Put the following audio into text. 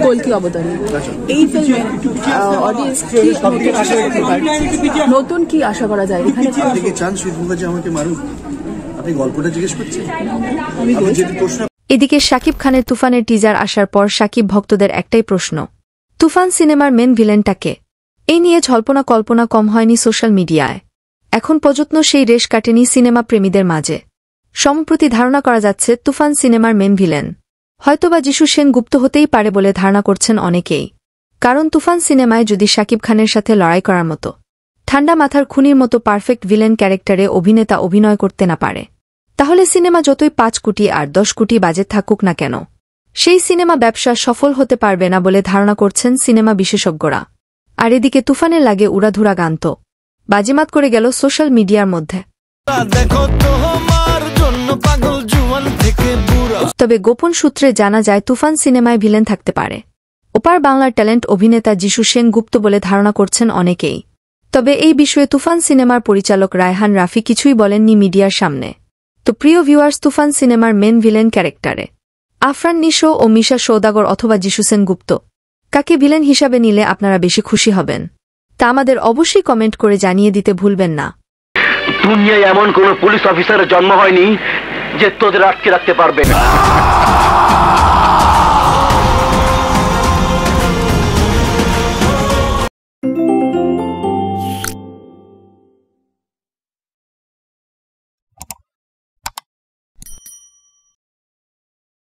কল্কি অবতারী। এই ফিল্মে অডিয়েন্স নতুন কি আশা করা যায়? এখানে চান সুইফুবাজি আমাকে মারুক, আপনি গল্পটা জিজ্ঞেস করছেন। এদিকে শাকিব খানের তুফানের টিজার আসার পর শাকিব ভক্তদের একটাই প্রশ্ন, তুফান সিনেমার মেন ভিলেনটাকে? এই নিয়ে জল্পনা কল্পনা কম হয়নি সোশ্যাল মিডিয়ায়। এখন পর্যন্ত সেই রেশ কাটেনি সিনেমা প্রেমীদের মাঝে। সম্প্রতি ধারণা করা যাচ্ছে তুফান সিনেমার মেন ভিলেন হয়তোবা যিশু সেনগুপ্ত হতেই পারে বলে ধারণা করছেন অনেকেই। কারণ তুফান সিনেমায় যদি শাকিব খানের সাথে লড়াই করার মতো ঠান্ডা মাথার খুনির মতো পারফেক্ট ভিলেন ক্যারেক্টারে অভিনেতা অভিনয় করতে না পারে, তাহলে সিনেমা যতই 5 কোটি আর 10 কোটি বাজেট থাকুক না কেন, সেই সিনেমা ব্যবসা সফল হতে পারবে না বলে ধারণা করছেন সিনেমা বিশেষজ্ঞরা। আর এদিকে তুফানের লাগে উড়াধুরা গান তো বাজিমাত করে গেল সোশ্যাল মিডিয়ার মধ্যে। তবে গোপন সূত্রে জানা যায় তুফান সিনেমায় ভিলেন থাকতে পারে ওপার বাংলার ট্যালেন্ট অভিনেতা যিশু সেনগুপ্ত বলে ধারণা করছেন অনেকেই। তবে এই বিষয়ে তুফান সিনেমার পরিচালক রায়হান রাফি কিছুই বলেননি মিডিয়ার সামনে। তো প্রিয় ভিউয়ার্স, তুফান সিনেমার মেন ভিলেন ক্যারেক্টারে আফরান নিশো ও মিশা সওদাগর অথবা যিশু সেনগুপ্ত কাকে ভিলেন হিসাবে নিলে আপনারা বেশি খুশি হবেন তা আমাদের অবশ্যই কমেন্ট করে জানিয়ে দিতে ভুলবেন না। দুনিয়ায় এমন কোন পুলিশ অফিসারের জন্ম হয়নি যে তোদের আটকে রাখতে পারবে না।